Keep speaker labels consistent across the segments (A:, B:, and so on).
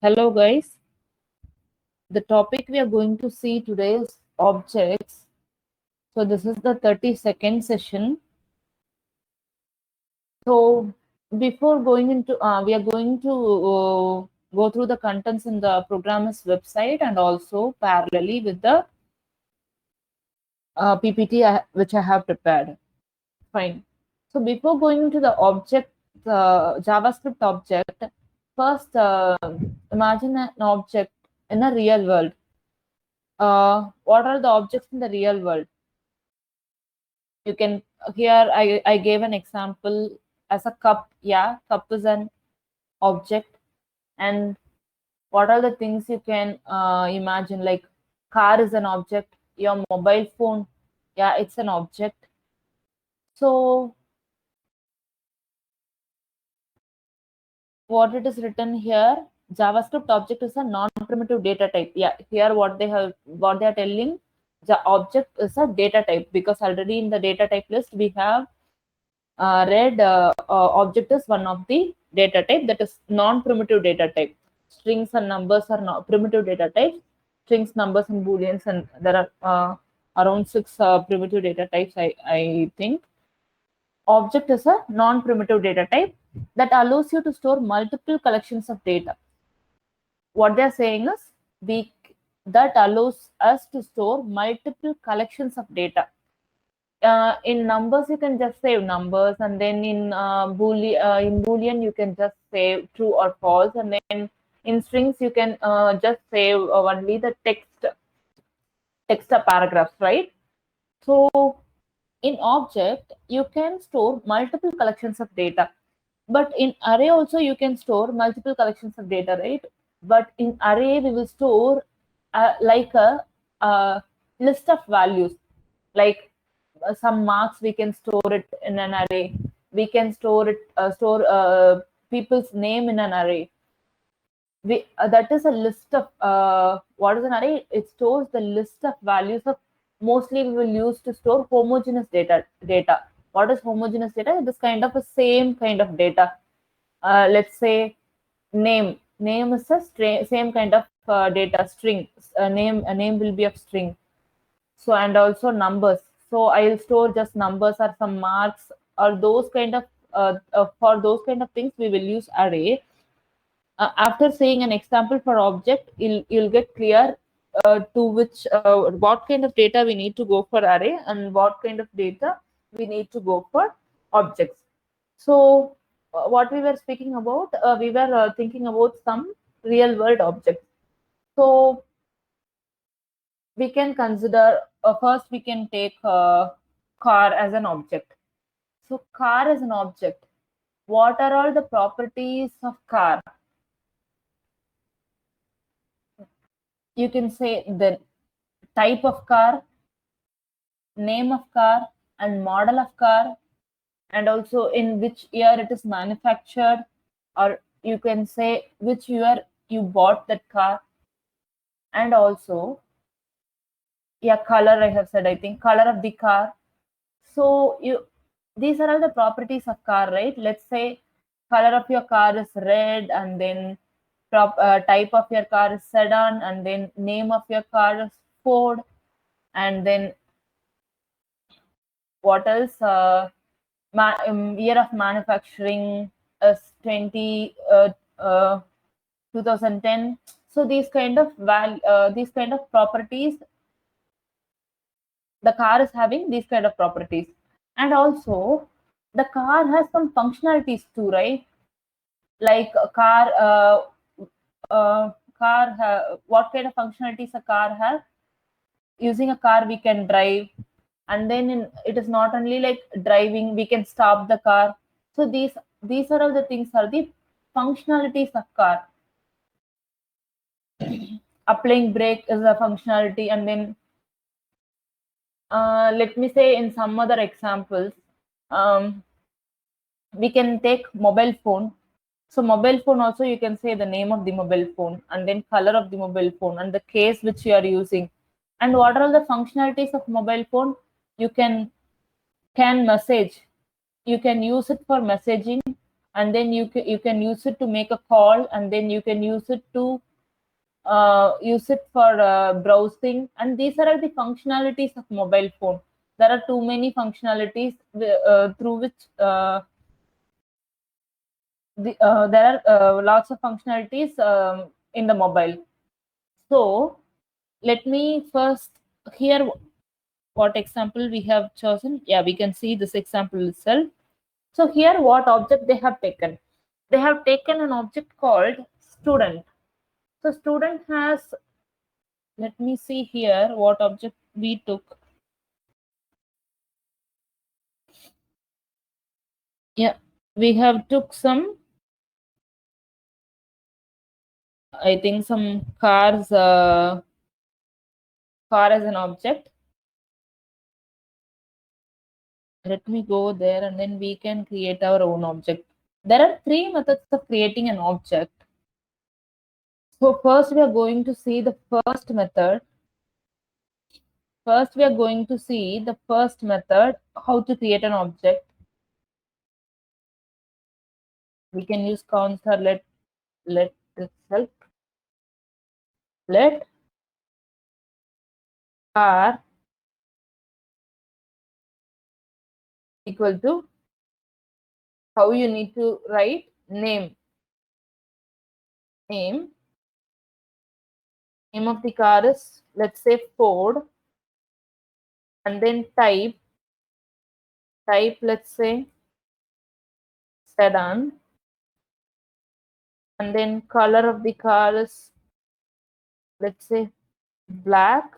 A: Hello guys, the topic we are going to see today is objects. So this is the 32nd session. So before going into, we are going to go through the contents in the programmer's website and also parallelly with the PPT which I have prepared. Fine. So before going into the object, JavaScript object, first imagine an object in a real world. What are the objects in the real world? You can here I gave an example as a cup. Yeah, cup is an object. And what are the things you can imagine? Like car is an object, your mobile phone, yeah, it's an object. So what it is written here, JavaScript object is a non-primitive data type. Yeah, here what they are telling, the object is a data type, because already in the data type list we have read object is one of the data type, that is non-primitive data type. Strings and numbers are not primitive data types. Strings, numbers, and booleans, and there are around 6 primitive data types, I think. Object is a non-primitive data type that allows you to store multiple collections of data. What they're saying is we that allows us to store multiple collections of data. In numbers you can just save numbers, and then in boolean you can just save true or false, and then in strings you can just save only the text or paragraphs, right? So in object you can store multiple collections of data, but in array also you can store multiple collections of data, right? But in array we will store like a list of values, like some marks we can store it in an array. We can store people's name in an array. We That is a list of what is an array? It stores the list of values of, mostly we will use to store homogeneous data. What is homogeneous data? It is kind of a same kind of data. Let's say name is a same kind of data string. A name will be of string. So and also numbers, so I'll store just numbers or some marks or those kind of for those kind of things we will use array. After saying an example for object, you'll get clear to which what kind of data we need to go for array and what kind of data we need to go for objects. So what we were speaking about, we were thinking about some real world objects. So we can consider, first we can take car as an object. So car is an object. What are all the properties of car? You can say the type of car, name of car, and model of car, and also in which year it is manufactured, or you can say which year you bought that car. And also, yeah, color, I have said, I think color of the car. So these are all the properties of car, right? Let's say color of your car is red, and then type of your car is sedan, and then name of your car is Ford, and then what else? Year of manufacturing is 2010. So these kind of properties, the car is having these kind of properties. And also the car has some functionalities too, right? Like a what kind of functionalities a car has? Using a car we can drive, and then it is not only like driving, we can stop the car. So these are all the things are the functionalities of car. Applying brake is a functionality, and then let me say in some other examples, um, we can take mobile phone. So mobile phone also you can say the name of the mobile phone, and then color of the mobile phone, and the case which you are using. And what are the functionalities of mobile phone? You can message. You can use it for messaging, and then you can use it to make a call, and then you can use it to use it for browsing, and these are the functionalities of mobile phone. There are too many functionalities through which there are lots of functionalities in the mobile. So let me first here what example we have chosen. Yeah, we can see this example itself. So here what object they have taken. They have taken an object called student. So student has, let me see here what object we took. Yeah, we have took some, I think some car as an object. Let me go there and then we can create our own object. There are three methods of creating an object. So first we are going to see the first method. First we are going to see the first method, how to create an object. We can use console let itself. Let car equal to, how you need to write name. Name of the car is, let's say, Ford, and then type, let's say, sedan, and then color of the car is, let's say, black,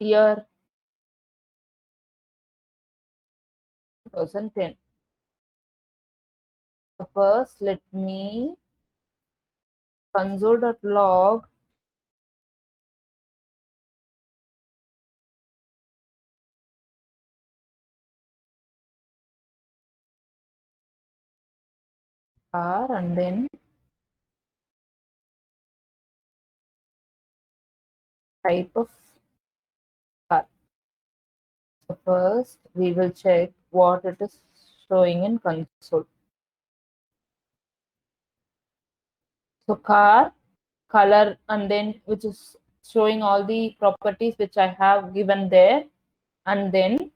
A: year 2010. So first let me console.log car, and then type of car. So first we will check what it is showing in console. So car, color, and then which is showing all the properties which I have given there, and then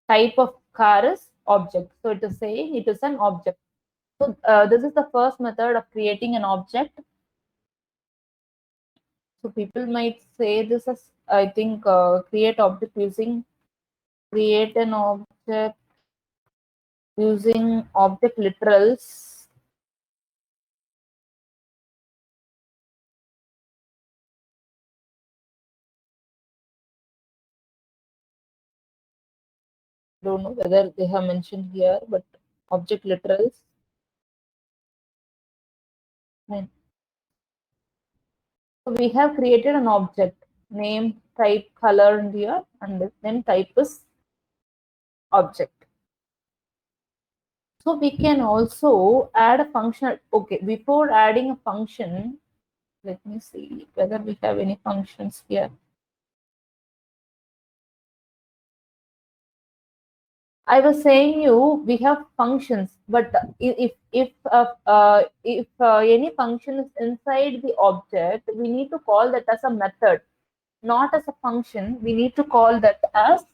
A: type of car is object. So it is saying it is an object. So this is the first method of creating an object. So people might say this is, I think, create object using, create an object using object literals. Don't know whether they have mentioned here, but object literals. Fine. So we have created an object, name, type, color, and here, and then type is object. So we can also add a function. Okay, before adding a function, let me see whether we have any functions here. I was saying you we have functions, but if any function is inside the object, we need to call that as a method, not as a function. We need to call that as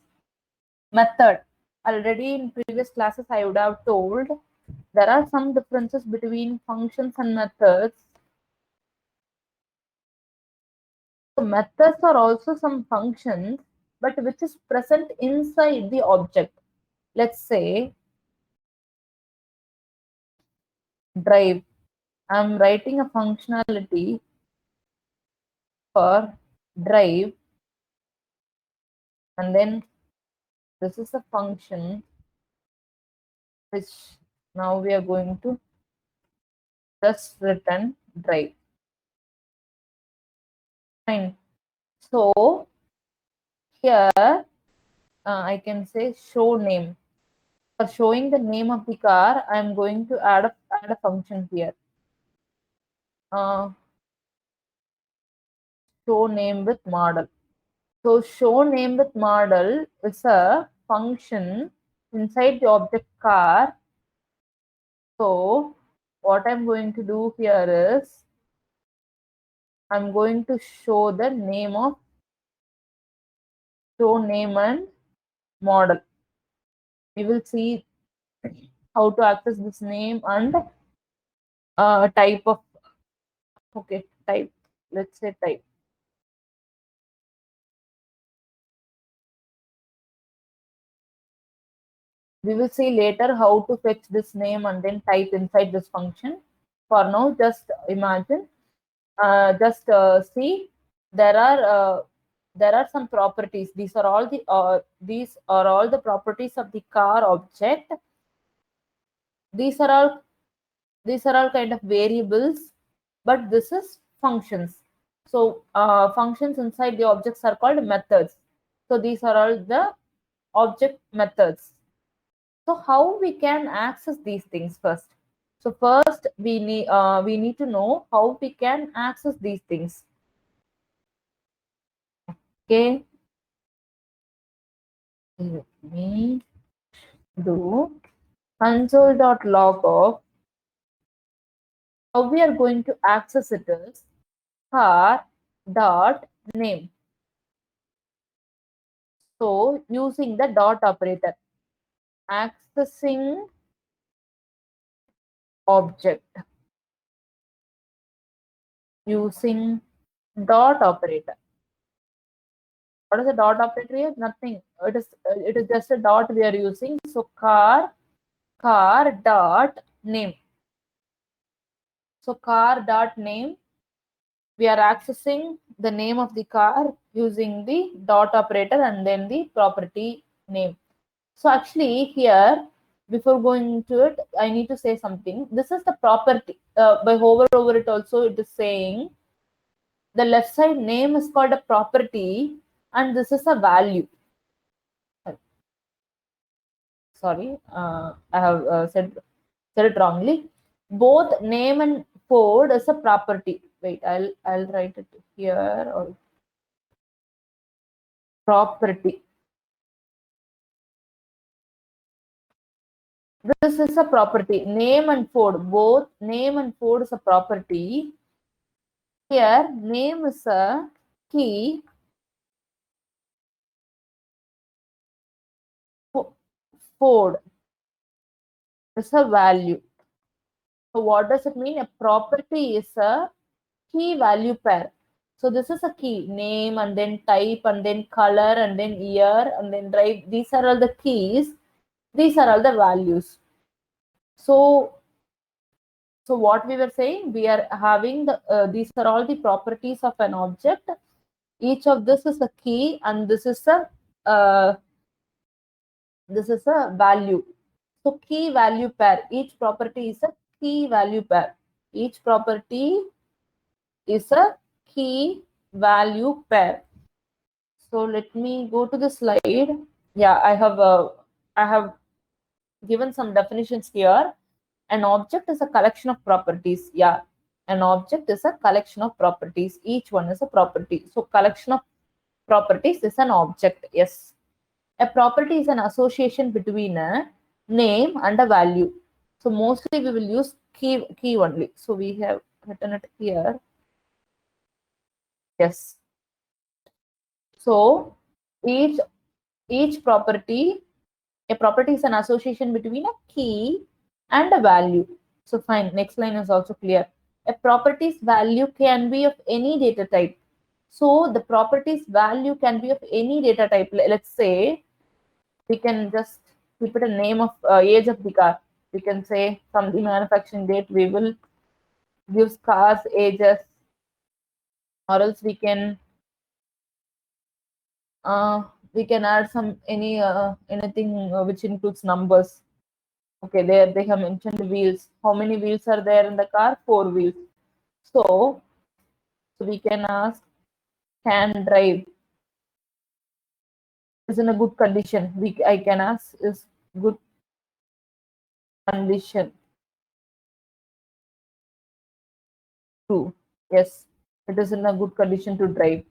A: method. Already in previous classes, I would have told there are some differences between functions and methods. So methods are also some functions, but which is present inside the object. Let's say drive. I'm writing a functionality for drive, and then this is a function which now we are going to just return drive. Fine. So here I can say show name. For showing the name of the car, I'm going to add a function here. Show name with model. So show name with model is a function inside the object car. So what I'm going to do here is I'm going to show the name of show name and model. We will see how to access this name and type of type. Let's say type. We will see later how to fetch this name and then type inside this function. For now, just imagine, see there are some properties. These are all the properties of the car object. These are all kind of variables, but this is functions. So functions inside the objects are called methods. So these are all the object methods. So how we can access these things first? So first we need to know how we can access these things. Okay, let me do console.log of how we are going to access it is car dot name. So using the dot operator, accessing object using dot operator. What is a dot operator here? Nothing. It is just a dot we are using. So car dot name. So car dot name, we are accessing the name of the car using the dot operator and then the property name. So actually here, before going to it, I need to say something. This is the property. By hover over it also, it is saying the left side name is called a property and this is a value. Sorry, I have said it wrongly. Both name and code is a property. Wait, I'll write it here. Or property. This is a property. Name and code, both name and code is a property. Here, name is a key. Code is a value. So what does it mean? A property is a key value pair. So this is a key, name and then type and then color and then year and then drive. These are all the keys. These are all the values. So what we were saying, we are having these are all the properties of an object. Each of this is a key and this is a value. So key value pair. Each property is a key value pair. Each property is a key value pair. So let me go to the slide. Yeah, I have given some definitions here. An object is a collection of properties. Yeah, an object is a collection of properties. Each one is a property. So collection of properties is an object. Yes. A property is an association between a name and a value. So mostly we will use key only. So we have written it here. Yes. So each property, a property is an association between a key and a value. So fine, next line is also clear. A property's value can be of any data type. So the property's value can be of any data type. Let's say we can just keep it a name of age of the car. We can say from the manufacturing date we will give cars ages, or else we can add some anything which includes numbers. Okay, there they have mentioned the wheels. How many wheels are there in the car? 4 wheels. So we can ask, can drive is in a good condition. I can ask, is good condition. True. Yes, it is in a good condition to drive.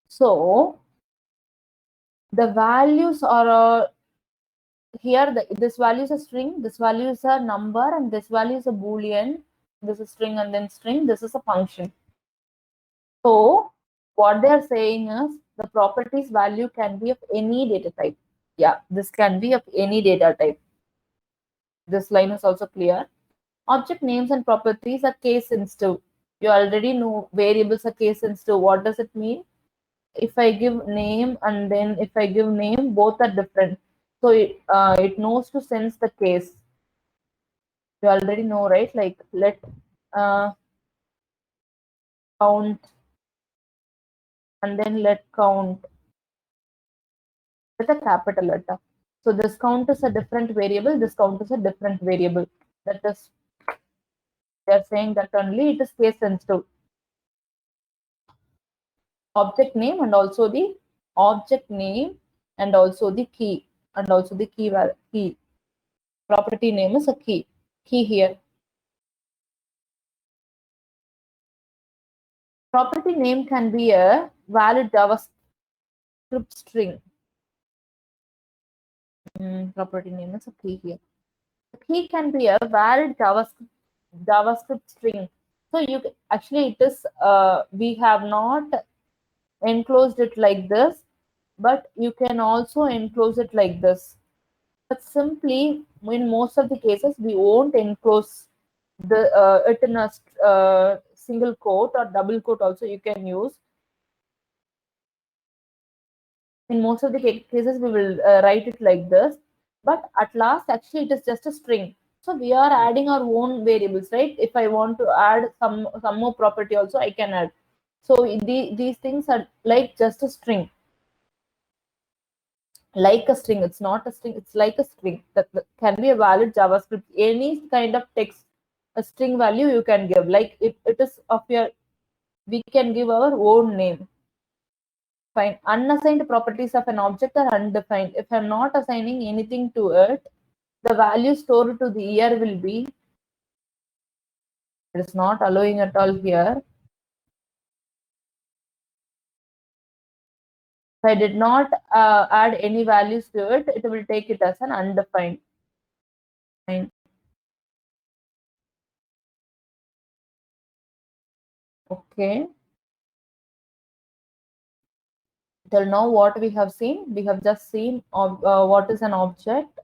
A: So The values are here. This value is a string, this value is a number, and this value is a boolean. This is string and then string. This is a function. So what they are saying is the properties value can be of any data type. Yeah, this can be of any data type. This line is also clear. Object names and properties are case sensitive. You already know variables are case sensitive. What does it mean? If I give name and then if I give name, both are different. So it knows to sense the case. You already know, right? Like let count and then let count with a capital letter. So this count is a different variable. This count is a different variable. That is, they are saying that only it is case sensitive. Object name and also the object name and also the key and also the key. Property name is a key here. Property name can be a valid JavaScript string. Property name is a key here. The key can be a valid JavaScript string. So you actually it is we have not enclosed it like this, but you can also enclose it like this. But simply in most of the cases we won't enclose the it in a single quote or double quote also you can use. In most of the cases we will write it like this, but at last actually it is just a string. So we are adding our own variables, right? If I want to add some more property also I can add. So these things are like just a string, like a string. It's not a string, it's like a string that can be a valid JavaScript. Any kind of text, a string value you can give, like it is of your, we can give our own name. Fine. Unassigned properties of an object are undefined. If I'm not assigning anything to it, the value stored to the year will be, it is not allowing at all here. If I did not add any values to it, it will take it as an undefined. Fine. Okay. Till now, what we have seen, we have just seen what is an object.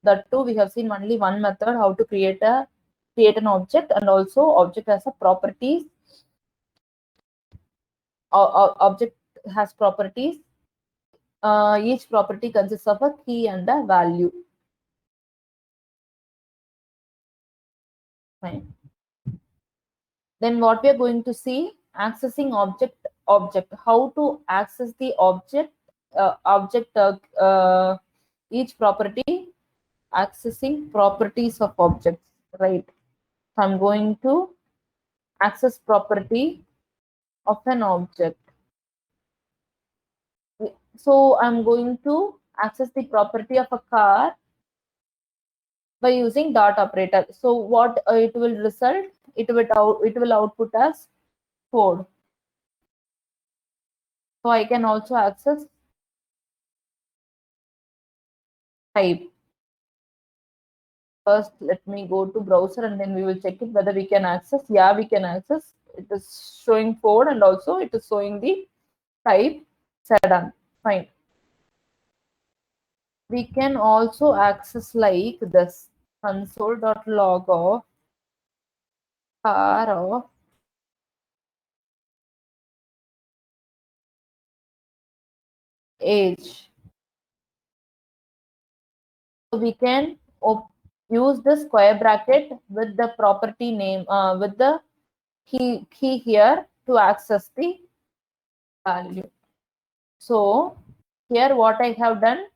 A: That too, we have seen only one method how to create an object, and also object as a properties. Object has properties. Each property consists of a key and a value. Fine. Then what we are going to see, accessing object. How to access the object, each property, accessing properties of objects, right? So I'm going to access property of an object. So I'm going to access the property of a car by using dot operator. So what it will result, it will output as code. So I can also access type. First, let me go to browser and then we will check it whether we can access. Yeah, we can access. It is showing code and also it is showing the type sedan. Fine. We can also access like this, console.log of car of age. So we can use the square bracket with the property name, with the key here to access the value. So here what I have done,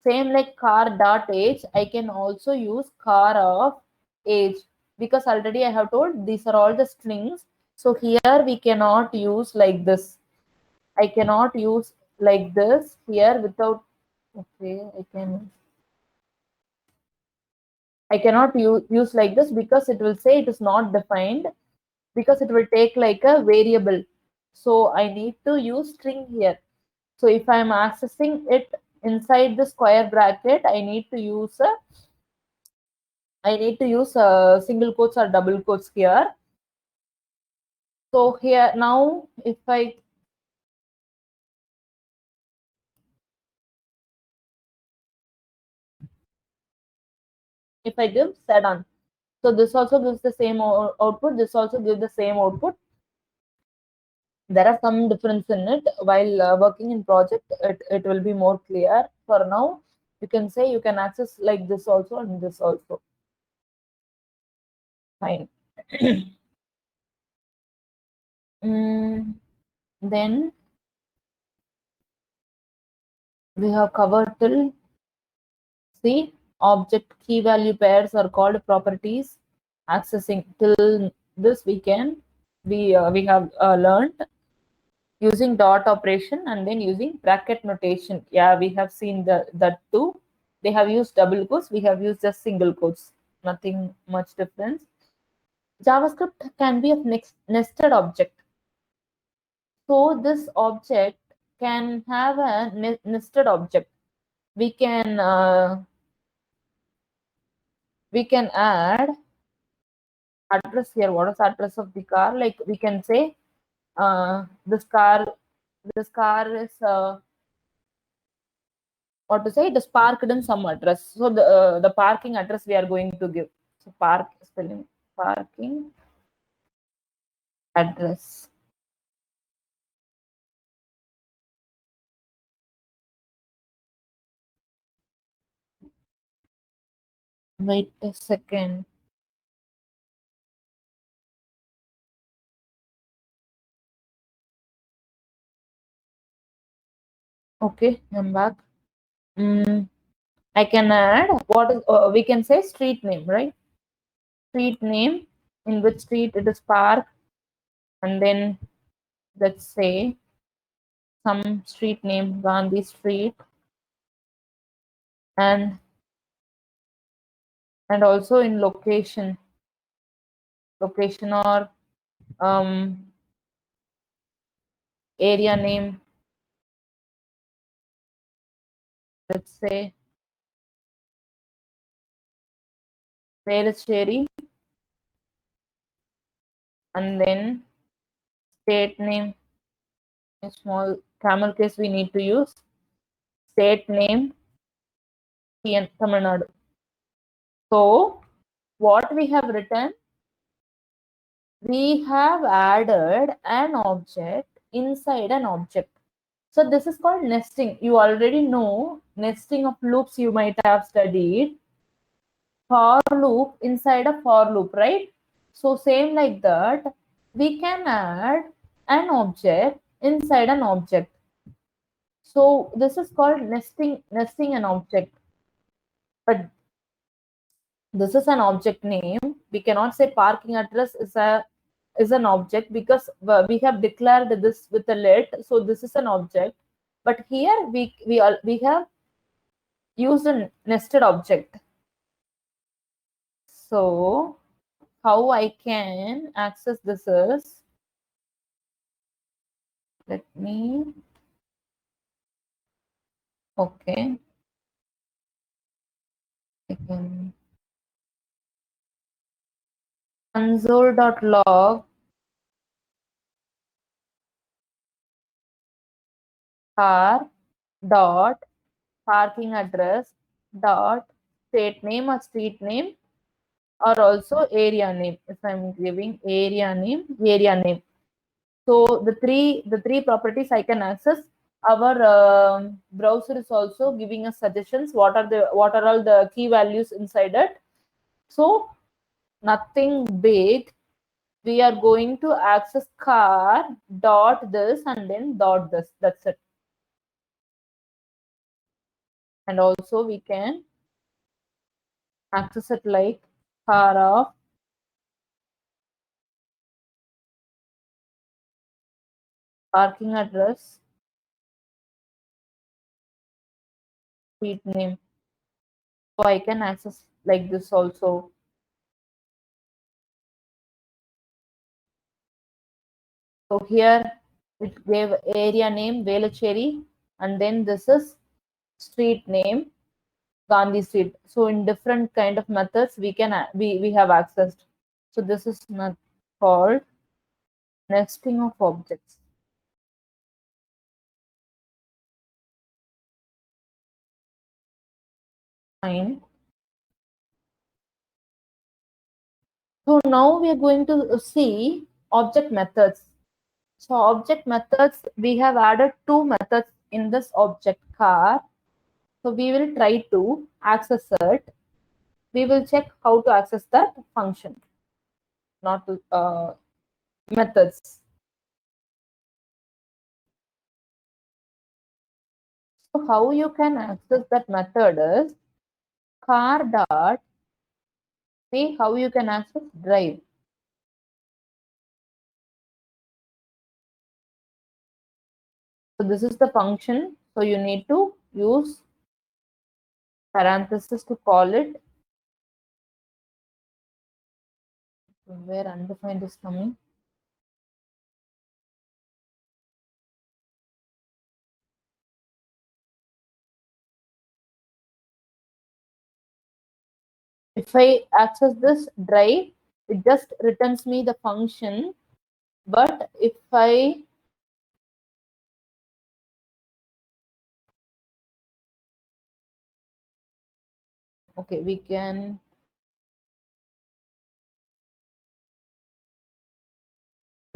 A: same like car dot age, I can also use car of age, because already I have told these are all the strings. So here we cannot use like this. I cannot use like this here without, okay, I cannot use like this because it will say it is not defined, because it will take like a variable. So I need to use string here. So if I am accessing it inside the square bracket, I need to use single quotes or double quotes here. So here now, if I give sedan, so this also gives the same output. This also gives the same output. There are some difference in it. While working in project, it will be more clear. For now, you can say you can access like this also and this also. Fine. Then we have covered till C. Object key value pairs are called properties. Accessing till this we have learned using dot operation and then using bracket notation. Yeah, we have seen that too. They have used double quotes. We have used just single quotes. Nothing much difference. JavaScript can be a nested object. So this object can have a nested object. We can add address here. What is the address of the car? Like we can say this car is what to say, it is parked in some address. So the parking address we are going to give. So parking address. Wait a second. Okay, I'm back. I can add what is we can say street name, right? Street name, in which street it is parked, and then let's say some street name, Gandhi Street, and also in location or area name, let's say Velachery, and then state name, a small camel case we need to use, state name, Tamil Nadu. So what we have written, we have added an object inside an object. So this is called nesting. You already know nesting of loops, you might have studied. For loop inside a for loop, right? So same like that, we can add an object inside an object. So this is called nesting an object. But this is an object name. We cannot say parking address is an object because we have declared this with a let. So this is an object. But here we have used a nested object. So how I can access this is, let me, okay, I can console.log car dot parking address dot state name or street name or also area name. If I'm giving area name. So the three properties I can access. Our browser is also giving us suggestions. What are all the key values inside it? So nothing big. We are going to access car dot this and then dot this. That's it. And also we can access it like car of parking address, street name. So I can access like this also. So here it gave area name Velachery, and then this is street name, Gandhi Street. So in different kind of methods we can we have accessed. So this is not called nesting of objects. Fine. So now we are going to see object methods. So object methods, we have added two methods in this object car. So we will try to access it. We will check how to access that function, not to, methods. So how you can access that method is car dot. See how you can access drive. So this is the function. So you need to use parenthesis to call it. Where undefined is coming. If I access this drive, it just returns me the function. But if I okay, we can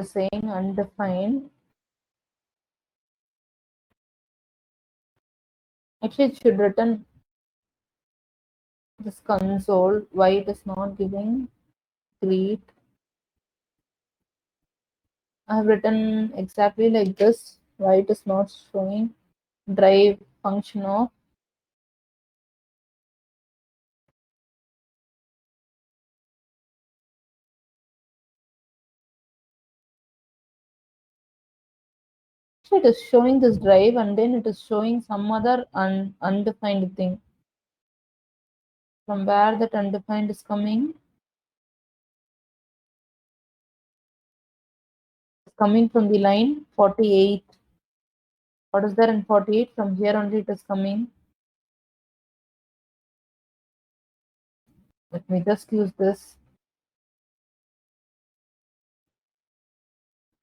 A: saying undefined. Actually, it should return this console. Why it is not giving greet? I have written exactly like this. Why it is not showing drive function of it is showing this drive and then it is showing some other undefined thing. From where that undefined is coming? It's coming from the line 48. What is there in 48? From here only it is coming. Let me just use this.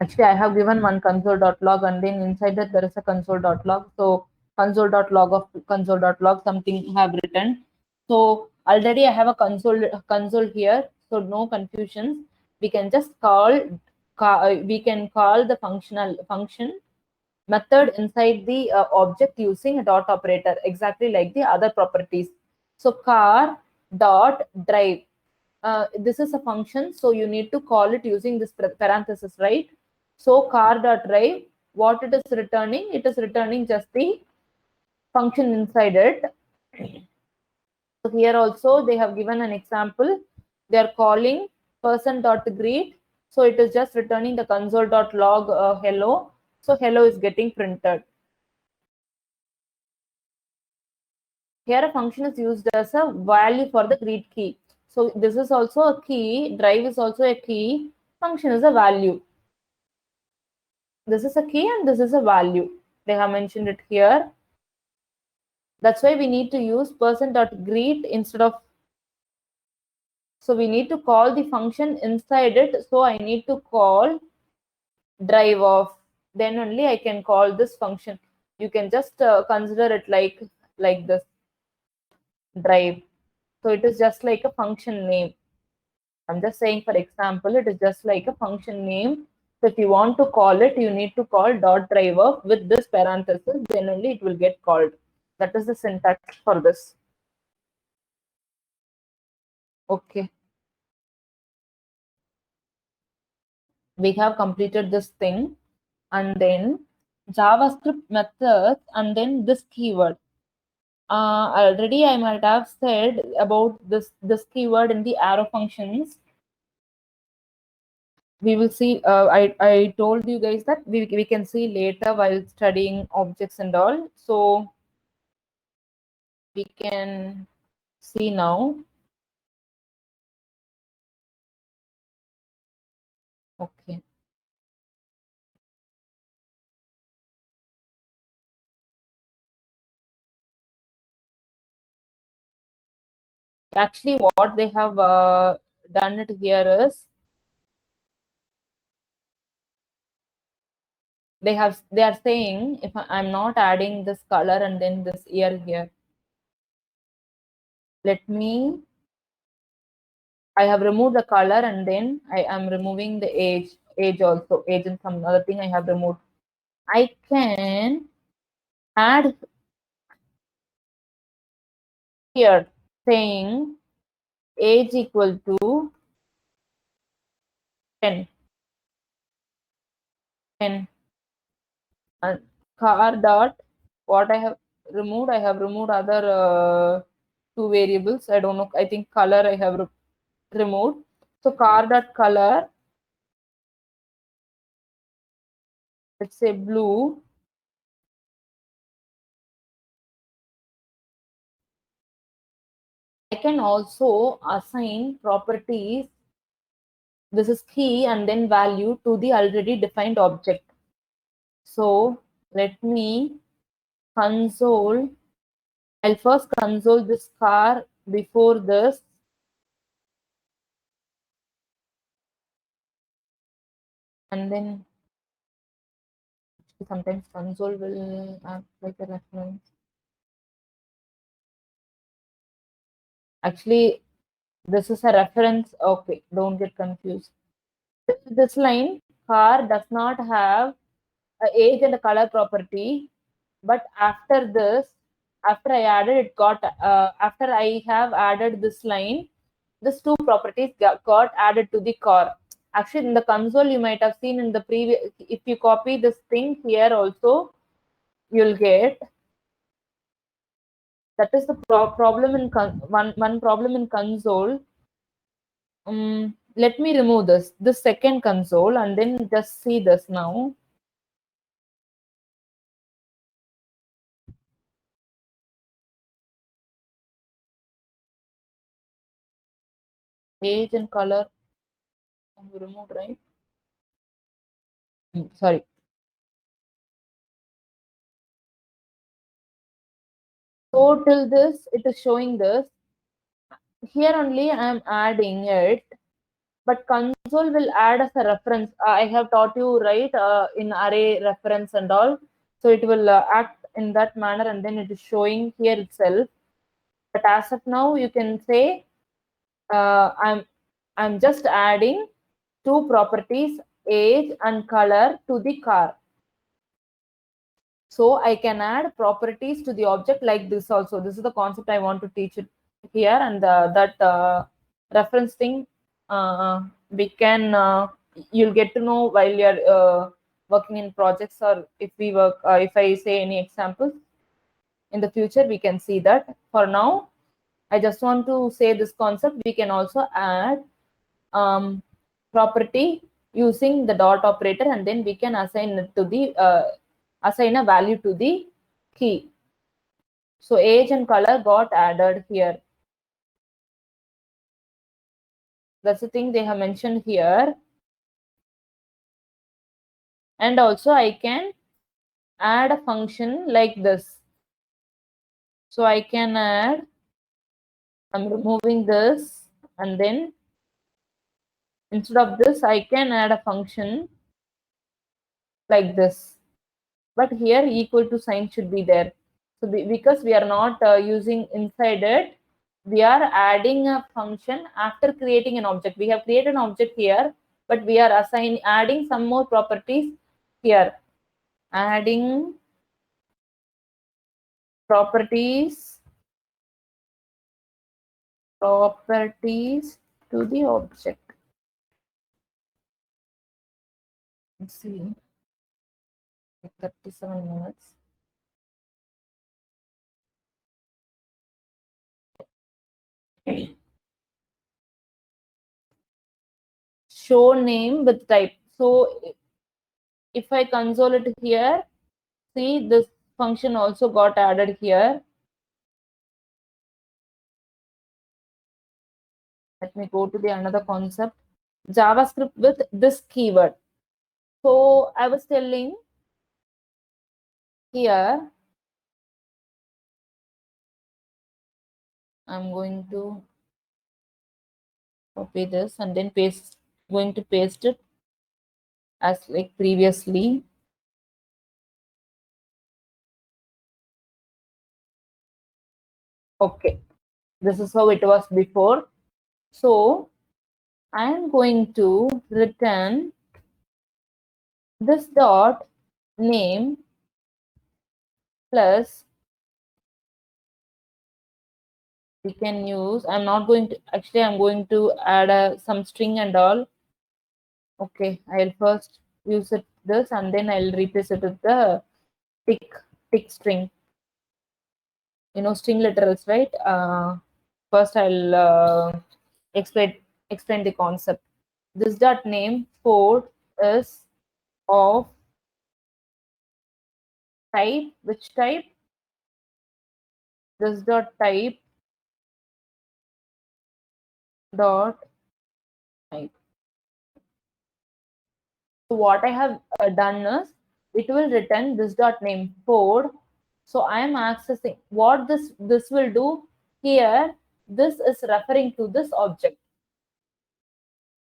A: Actually, I have given one console.log and then inside that there is a console.log. So console.log of console.log something have written. So already I have a console here. So no confusions. We can just we can call the function method inside the object using a dot operator, exactly like the other properties. So car dot drive. This is a function, so you need to call it using this parenthesis, right? So car dot drive, what it is returning? It is returning just the function inside it. So here also they have given an example. They are calling person dot greet. So it is just returning the console dot log hello. So hello is getting printed. Here a function is used as a value for the greet key. So this is also a key. Drive is also a key. Function is a value. This is a key and this is a value. They have mentioned it here. That's why we need to use person.greet instead of. So we need to call the function inside it. So I need to call drive off. Then only I can call this function. You can just consider it like this drive. So it is just like a function name. I'm just saying, for example, it is just like a function name. So if you want to call it, you need to call dot driver with this parenthesis, then only it will get called. That is the syntax for this. Okay. We have completed this thing and then JavaScript methods and then this keyword. Already I might have said about this keyword in the arrow functions. We will see. I told you guys that we can see later while studying objects and all. So we can see now. Okay. Actually, what they have done it here is they are saying if I'm not adding this color and then this year here, let me, I have removed the color and then I am removing the age also, age and some other thing I have removed. I can add here saying age equal to 10, 10, and car dot, what I have removed other two variables. I don't know, I think color I have removed. So car dot color, let's say blue. I can also assign properties, this is key and then value to the already defined object. So let me console, I'll first console this car before this, and then sometimes console will act like a reference. Actually, this is a reference. Okay, don't get confused. This line, car does not have a age and a color property, but after this, after I added it, got after I have added this line, these two properties got added to the car. Actually, in the console, you might have seen in the previous. If you copy this thing here, also you'll get. That is the problem in one problem in console. Let me remove the second console and then just see this now. Age and color removed, right? Sorry. So till this, it is showing this. Here only I am adding it, but console will add as a reference. I have taught you, right, in array reference and all. So it will act in that manner and then it is showing here itself. But as of now, you can say I'm just adding two properties, age and color, to the car. So I can add properties to the object like this also. This is the concept I want to teach it here, and that reference thing we can you'll get to know while you're working in projects, or if we work if I say any examples in the future, we can see that. For now, I just want to say this concept. We can also add property using the dot operator, and then we can assign it to the assign a value to the key. So age and color got added here. That's the thing they have mentioned here. And also I can add a function like this. So I can add, I'm removing this, and then instead of this, I can add a function like this. But here equal to sign should be there. So because we are not using inside it, we are adding a function after creating an object. We have created an object here, but we are adding some more properties here. Adding properties to the object. Let's see, 37 minutes. Show name with type. So if I console it here, see this function also got added here. Let me go to the another concept. JavaScript with this keyword. So I was telling here, I'm going to Copy this and then going to paste it as like previously. Okay, this is how it was before. So I am going to return this dot name plus we can use, I'm not going to, actually I'm going to add some string and all. Okay, I'll first use it this and then I'll replace it with the tick string. You know, string literals, right? First I'll explain the concept. This dot name Ford is of type, which type? This dot type dot type. So what I have done is it will return this dot name Ford. So I am accessing what this will do here. This is referring to this object.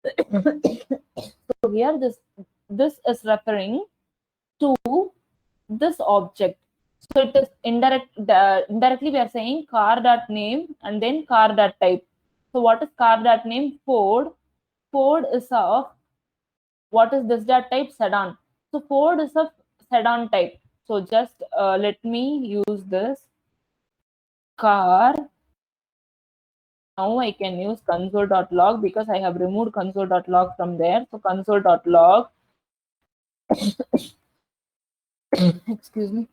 A: So here this is referring to this object. So it is indirectly we are saying car dot name and then car dot type. So what is car dot name? Ford. Ford is of what is this dot type? Sedan. So Ford is of sedan type. So just let me use this car. Now I can use console.log because I have removed console.log from there. So console.log, excuse me,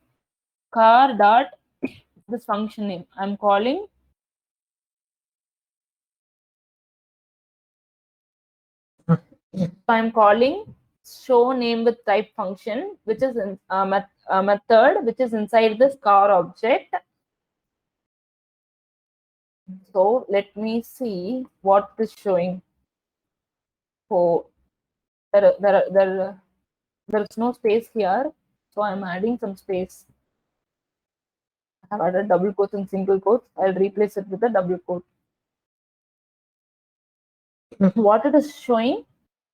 A: car dot this function name. I'm calling. So I'm calling show name with type function, which is in method, which is inside this car object. So let me see what is showing. So there's no space here. So I'm adding some space. I have added double quotes and single quotes. I'll replace it with a double quote. What it is showing,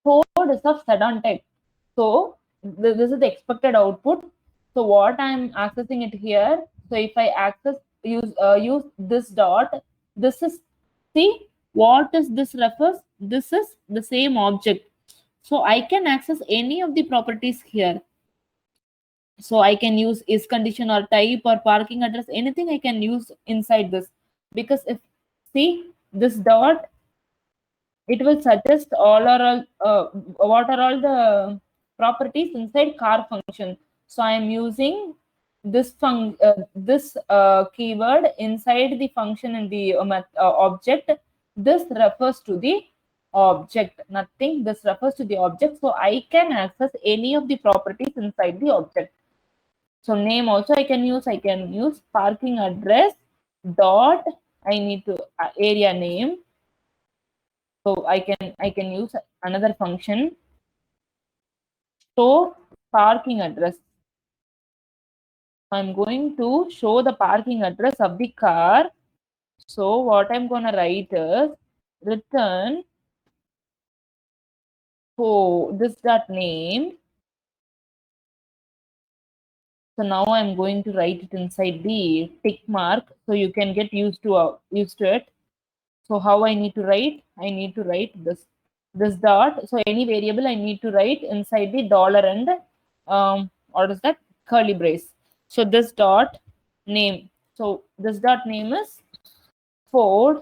A: Ford is of sedan type. So this is the expected output. So what I'm accessing it here. So if I access use this dot, this is, see what is this refers. This is the same object. So I can access any of the properties here. So I can use is condition or type or parking address, anything I can use inside this, because if see this dot, it will suggest all or all what are all the properties inside car function. So I am using this keyword inside the function and the object. This refers to the object, nothing. This refers to the object, so I can access any of the properties inside the object. So name also I can use parking address dot, I need to area name. So I can use another function, show parking address. I'm going to show the parking address of the car. So what I'm gonna write is return for this dot name. So now I'm going to write it inside the tick mark, so you can get used to it. So how I need to write? I need to write this dot. So any variable I need to write inside the dollar and what is that? Curly brace. So this dot name. So this dot name is Ford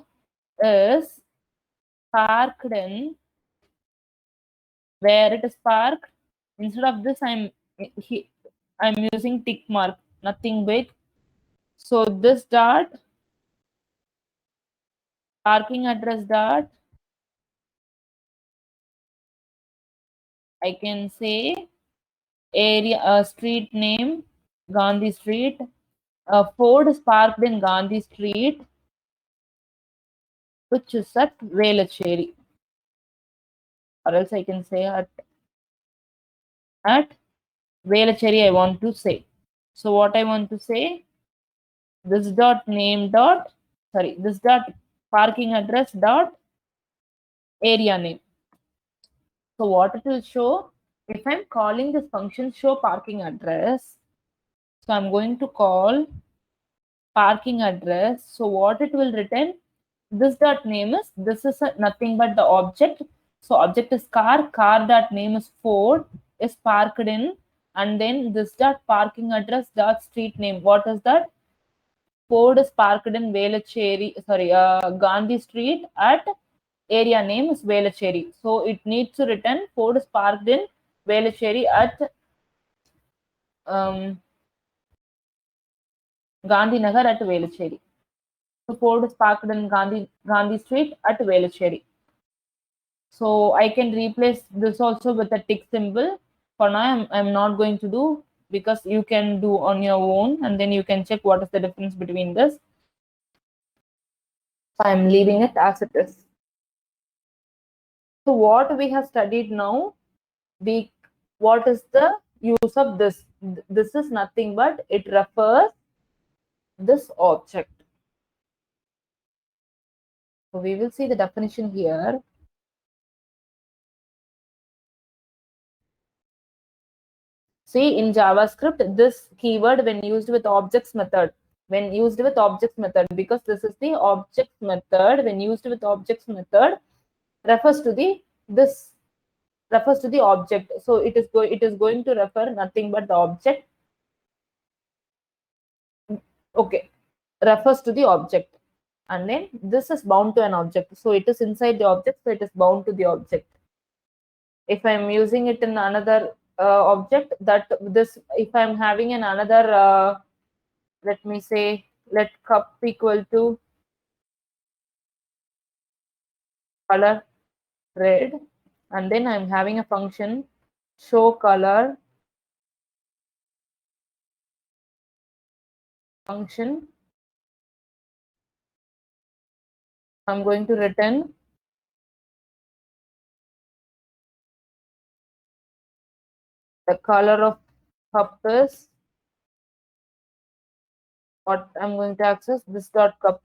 A: is parked in, where it is parked. Instead of this, I'm using tick mark, nothing big. So this dot parking address dot, I can say area street name Gandhi Street. Ford is parked in Gandhi Street, which is at Velacheri, or else I can say at Velacheri. I want to say. So what I want to say, this dot name dot, sorry, this dot parking address dot area name. So what it will show, if I'm calling this function show parking address, so I'm going to call parking address. So what it will return, this dot name is, this is nothing but the object. So object is car dot name is Ford, is parked in, and then this dot parking address dot street name. What is that? Ford is parked in Gandhi Street at area name is Velacheri. So it needs to return Ford is parked in Velacheri at um, Gandhi Nagar at Velacheri. So Ford is parked in Gandhi Street at Velacheri. So I can replace this also with a tick symbol. For now, I'm not going to do, because you can do on your own and then you can check what is the difference between this. So I'm leaving it as it is. So what we have studied now, what is the use of this? This is nothing but it refers this object. So we will see the definition here. See, in JavaScript, this keyword when used with objects method, because this is the objects method, when used with objects method, refers to the object. So it is going to refer nothing but the object. Okay, refers to the object, and then this is bound to an object. So it is inside the object, so it is bound to the object. If I'm using it in another object, that this, if I'm having an another let me say, let cup equal to color red, and then I'm having a function show color function. I'm going to return the color of cup is what I'm going to access, this dot cup.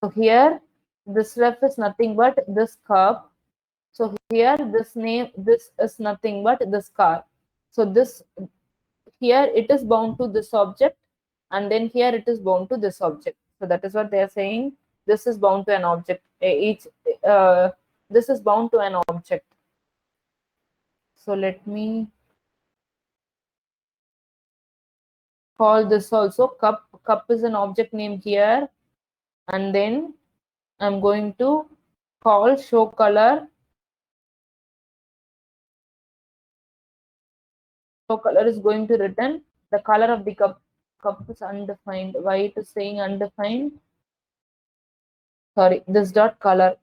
A: So here this ref is nothing but this cup. So here this is nothing but this car. So this, here it is bound to this object, and then here it is bound to this object. So that is what they are saying. This is bound to an object. This is bound to an object. So let me call this also cup. Cup is an object name here, and then I'm going to call show color. So color is going to return the color of the cup. Cup is undefined. Why it is saying undefined? Sorry, this dot color.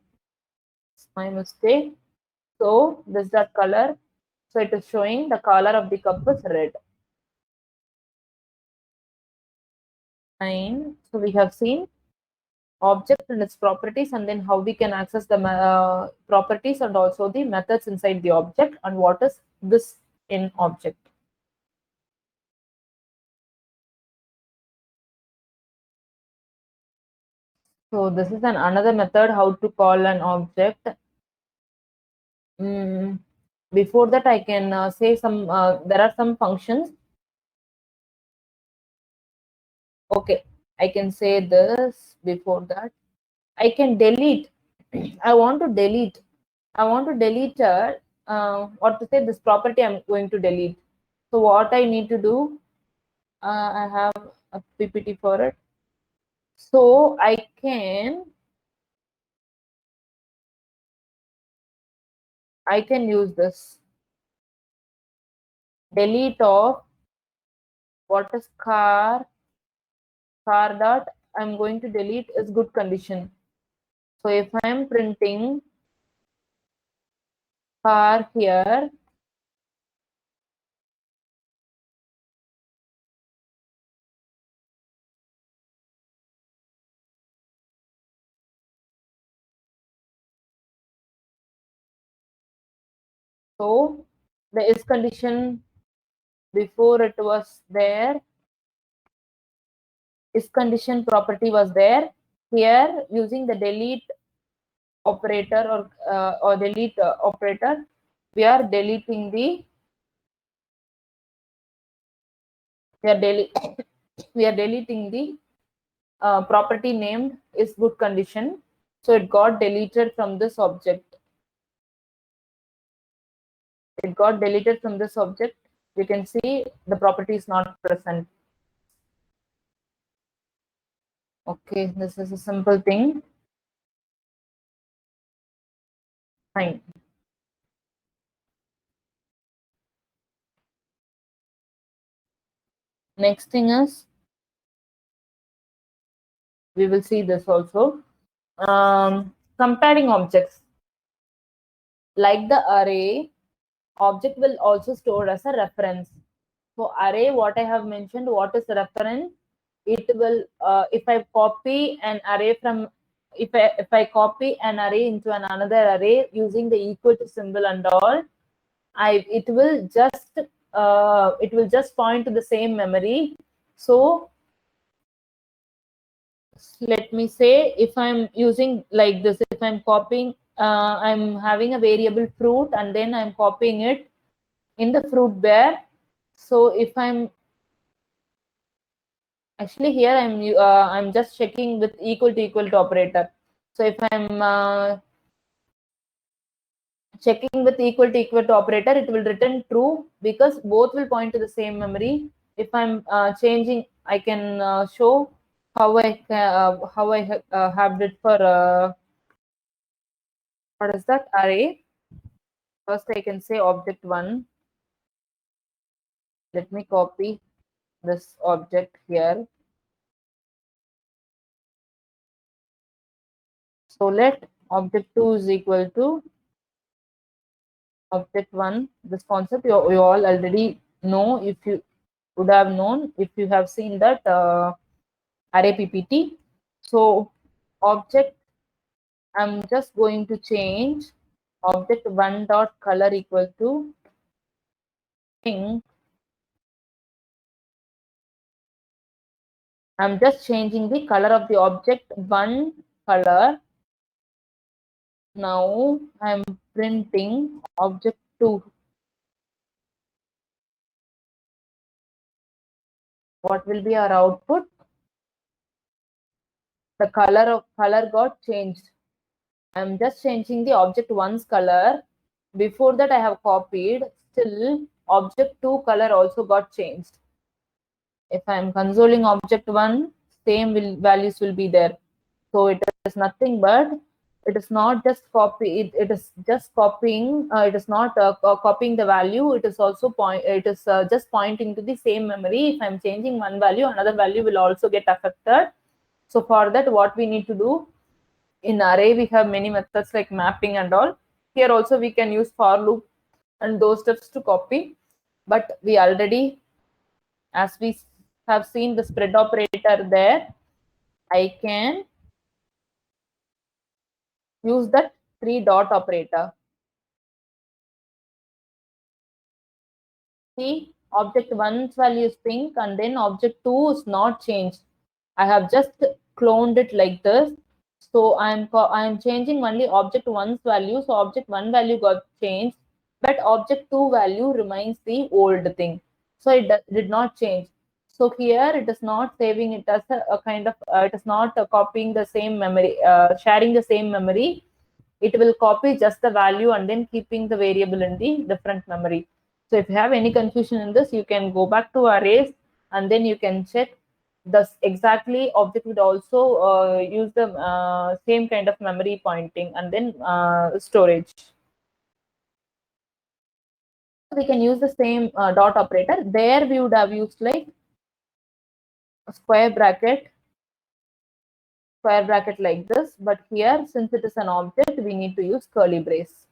A: It's my mistake. So this dot color. So it is showing the color of the cup is red. Fine. So we have seen object and its properties, and then how we can access the properties and also the methods inside the object, and what is this in object. So this is another method how to call an object. Before that, I can say some. There are some functions. Okay, I can say this before that. I can delete. I want to delete. I want to delete what to say, this property I'm going to delete. So what I need to do, I have a PPT for it. So I can use this delete of what is car dot, I'm going to delete is good condition. So if I'm printing car here, so the is condition before it was there, is condition property was there. Here using the delete operator or delete operator, we are deleting the we are we are deleting the property named is good condition, so it got deleted from this object. It got deleted from this object. You can see the property is not present. Okay, this is a simple thing. Fine. Next thing is, we will see this also. Comparing objects. Like the array, object will also store as a reference. So array, what I have mentioned, what is reference? It will, if I copy an array from, if I copy an array into another array using the equal to symbol and all, it will just point to the same memory. So let me say, if I'm using like this, if I'm copying, I'm having a variable fruit and then I'm copying it in the fruit bear. So if I'm actually here, I'm just checking with equal to operator. So if I'm checking with equal to operator, it will return true because both will point to the same memory. If I'm changing, I can show how I have it for what is that array. First, I can say object one. Let me copy this object here. So let object 2 is equal to object 1. This concept you all already know, if you would have known if you have seen that array PPT. So object, I'm just going to change object 1 dot color equal to pink. I'm just changing the color of the object 1 color. Now I'm printing object 2. What will be our output? The color got changed. I'm just changing the object 1's color. Before that I have copied, still object 2 color also got changed. If I'm consoling object 1, same values will be there. So it is nothing but, it is not just copy, it is just copying, it is not copying the value, it is also just pointing to the same memory. If I'm changing one value, another value will also get affected. So for that, what we need to do, in array we have many methods like mapping and all. Here also we can use for loop and those steps to copy, but we already, as we have seen the spread operator there, I can use that 3 dot operator. See, object 1's value is pink and then object 2 is not changed. I have just cloned it like this. So I am changing only object 1's value. So object 1 value got changed, but object 2 value remains the old thing. So it did not change. So here it is not saving it as a kind of, it is not copying the same memory, sharing the same memory. It will copy just the value and then keeping the variable in the different memory. So if you have any confusion in this, you can go back to arrays and then you can check this exactly. Object would also use the same kind of memory pointing and then storage. We can use the same dot operator. There we would have used like a square bracket like this, but here, since it is an object, we need to use curly brace.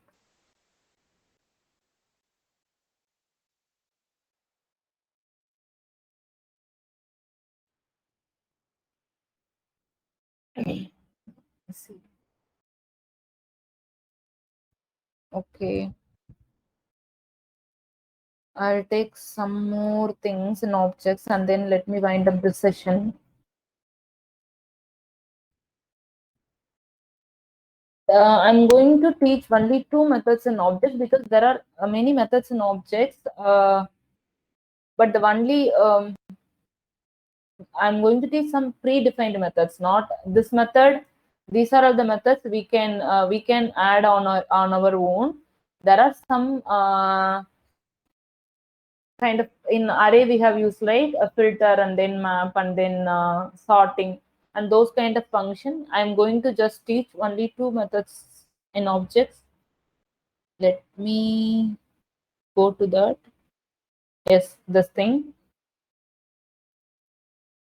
A: Let's see. Okay, I'll take some more things in objects and then let me wind up this session. I'm going to teach only two methods in objects because there are many methods in objects, but the only I'm going to teach some predefined methods, not this method. These are all the methods we can add on our own. There are some kind of in array we have used like a filter and then map and then sorting and those kind of function. I'm going to just teach only two methods in objects. Let me go to that. Yes, this thing.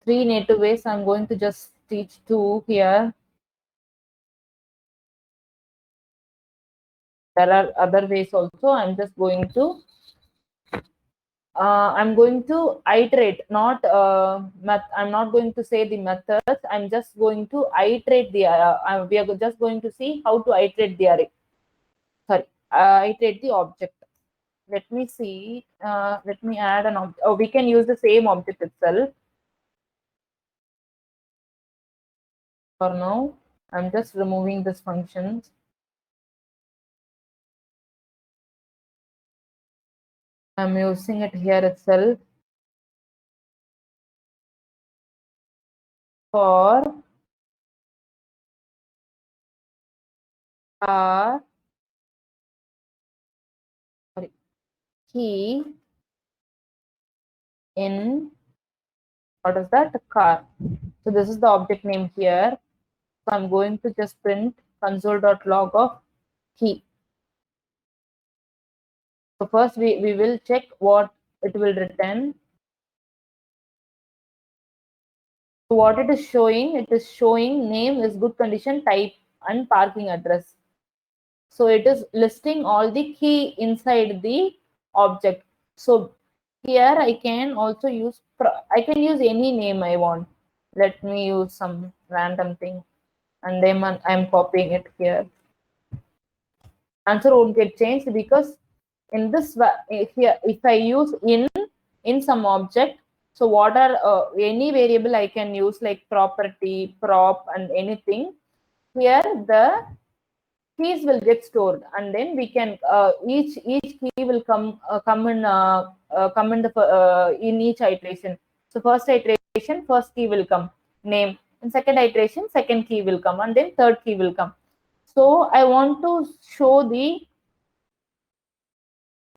A: Three native ways. I'm going to just teach two here. There are other ways also. I'm going to iterate, not I'm not going to say the methods. I'm just going to iterate we are just going to see how to iterate the array. Sorry, iterate the object. Let me see. Let me add an object. Oh, we can use the same object itself. For now, I'm just removing this functions. I'm using it here itself for our key in what is that car. So this is the object name here. So I'm going to just print console.log of key. So first we will check what it will return. So what it is showing name is good condition, type and parking address. So it is listing all the key inside the object. So here I can also use, I can use any name I want. Let me use some random thing and then I'm copying it here. Answer won't get changed because in this here, if I use in some object, so what are any variable I can use like property, prop, and anything. Here the keys will get stored, and then we can each key will come in the in each iteration. So first iteration, first key will come name, and second iteration, second key will come, and then third key will come. So I want to show the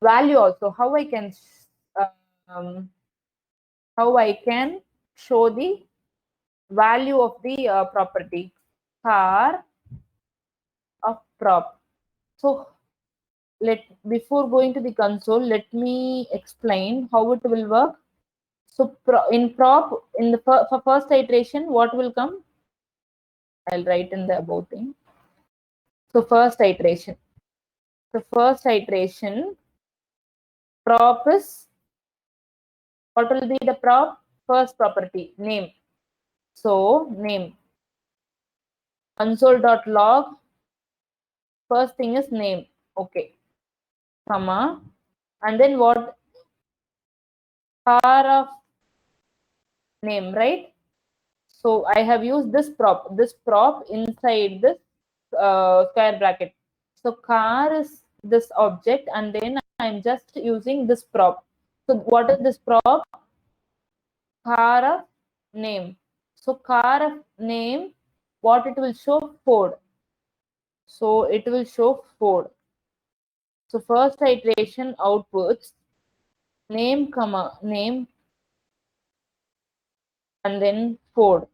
A: value also, how I can um, how I can show the value of the property car of prop. So before going to the console, let me explain how it will work. So in prop, in the for first iteration, what will come? I'll write in the above thing. So first iteration. The first iteration prop is, what will be the prop? First property name. So name console.log, first thing is name. Okay, comma, and then what? Car of name, right? So I have used this prop inside this square bracket. So car is this object, and then I'm just using this prop. So what is this prop? Car of name. So car of name, what it will show? Ford. So it will show Ford. So first iteration outputs name, comma, name, and then Ford.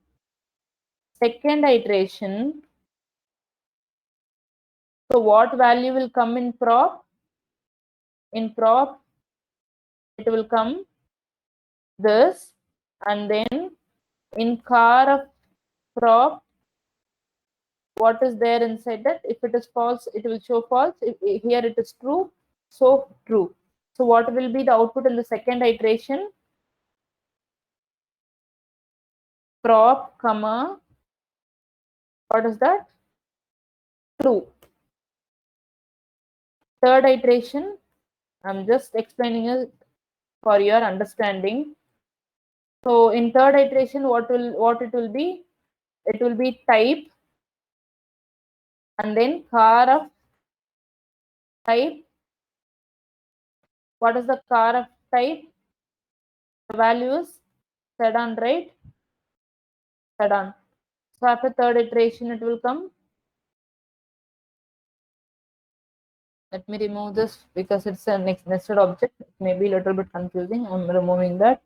A: Second iteration, so what value will come in prop? In prop, it will come this, and then in car of prop, what is there inside that? If it is false, it will show false. If here it is true, so true. So what will be the output in the second iteration? Prop, comma, what is that? True. Third iteration, I'm just explaining it for your understanding. So in third iteration, what it will be? It will be type and then car of type. What is the car of type? The value is sedan, right? Sedan. So after third iteration, it will come. Let me remove this because it's a nested object. It may be a little bit confusing. I'm removing that.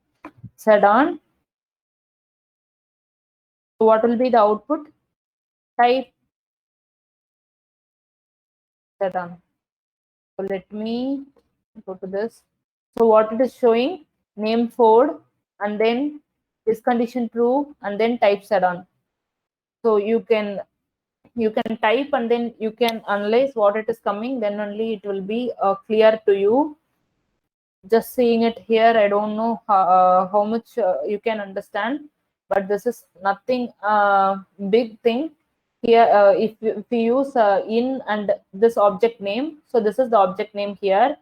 A: Sedan. So what will be the output? Type sedan. So let me go to this. So what it is showing? Name Ford, and then this condition true, and then type sedan. So you can type and then you can analyze what it is coming. Then only it will be clear to you. Just seeing it here, I don't know how much you can understand, but this is nothing big thing here. If we use in and this object name, so this is the object name here.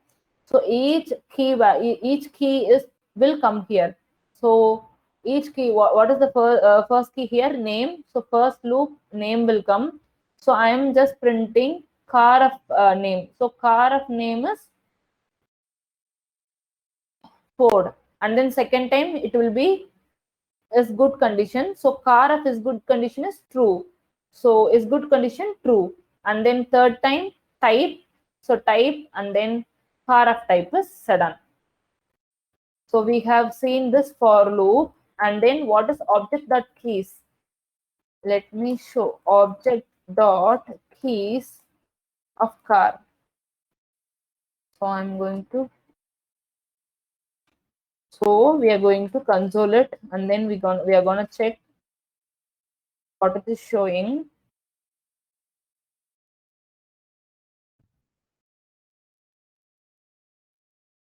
A: So each key is will come here. So each key, what is the first key here? Name. So first loop name will come. So I am just printing car of name. So car of name is Ford, and then second time it will be is good condition. So car of is good condition is true. So is good condition true, and then third time type. So type and then car of type is sedan. So we have seen this for loop, and then what is object dot keys? Let me show object dot keys of car. So I'm going to. So we are going to console it, and then we are gonna check what it is showing.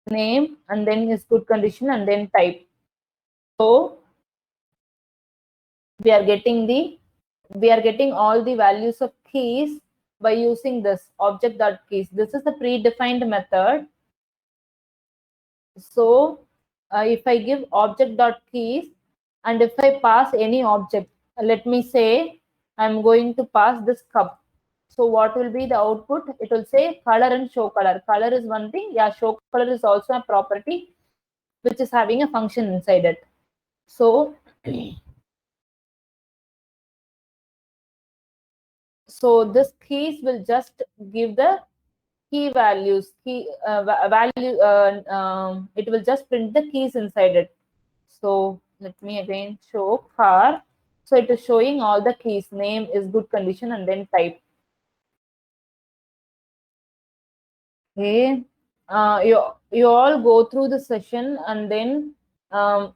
A: Name and then is good condition and then type. So we are getting all the values of keys by using this object dot keys. This is the predefined method. So if I give object dot keys, and if I pass any object, let me say I'm going to pass this cup. So what will be the output? It will say color and show color. Color is one thing. Yeah, show color is also a property which is having a function inside it. So this keys will just give the key values, it will just print the keys inside it. So let me again show car. So it is showing all the keys. Name is good condition and then type. Okay. You all go through the session, and then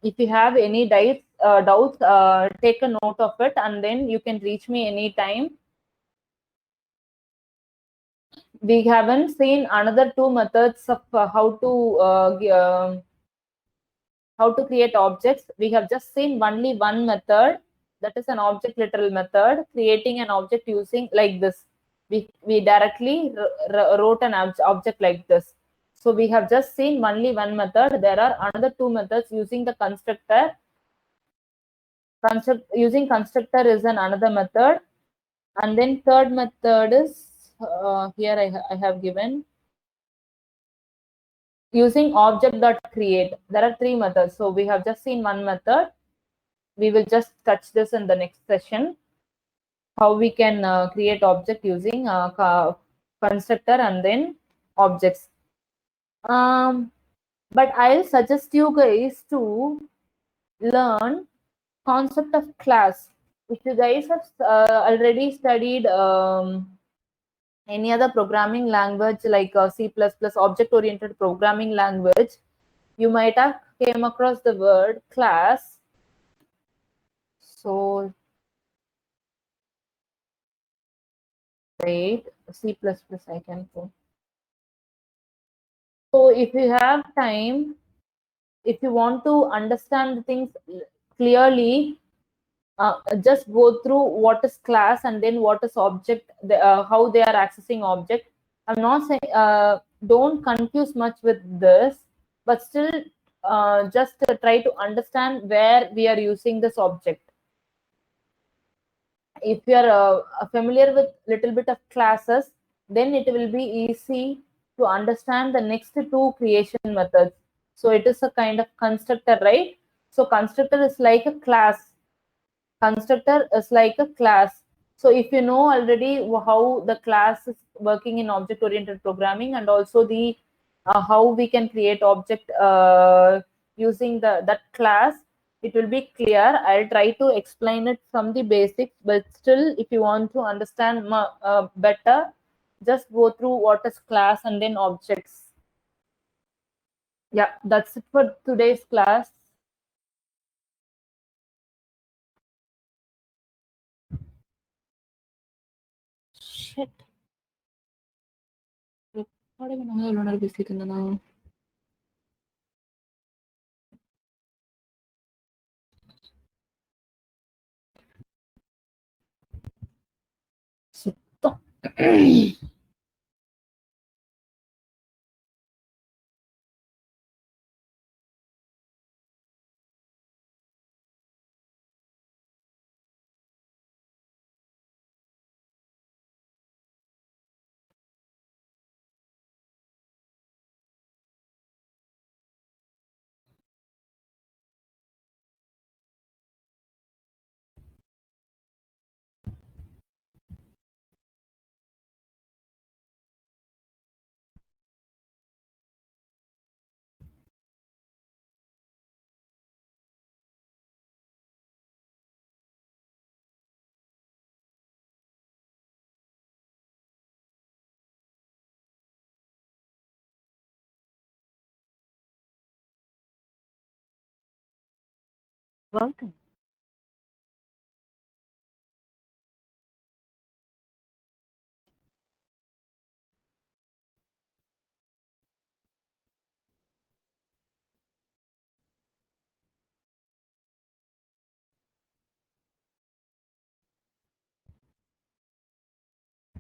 A: if you have any doubts, take a note of it, and then you can reach me anytime. We haven't seen another two methods of how to create objects. We have just seen only one method, that is an object literal method, creating an object using like this. We directly wrote an object like this. So we have just seen only one method. There are another two methods using the constructor. Using constructor is another method, and then third method is here I have given using object dot create. There are three methods. So we have just seen one method. We will just touch this in the next session, how we can create object using constructor and then objects. But I'll suggest you guys to learn concept of class. If you guys have already studied any other programming language like C++, object-oriented programming language, you might have came across the word class. So wait, C++ I can go. So if you have time, if you want to understand things clearly, just go through what is class and then what is object, how they are accessing object. I'm not saying don't confuse much with this, but still just try to understand where we are using this object. if you are familiar with little bit of classes, then it will be easy to understand the next two creation methods. So it is a kind of constructor, right? So constructor is like a class. Constructor is like a class. So if you know already how the class is working in object oriented programming, and also the how we can create object using the that class, it will be clear. I'll try to explain it from the basics, but still if you want to understand better, just go through what is class and then objects. Yeah, that's it for today's class. Shit. Recording பண்ணாம எவ்வளவு நேரம் பேசிட்டு இருந்தேனா? சுத்தம். Welcome.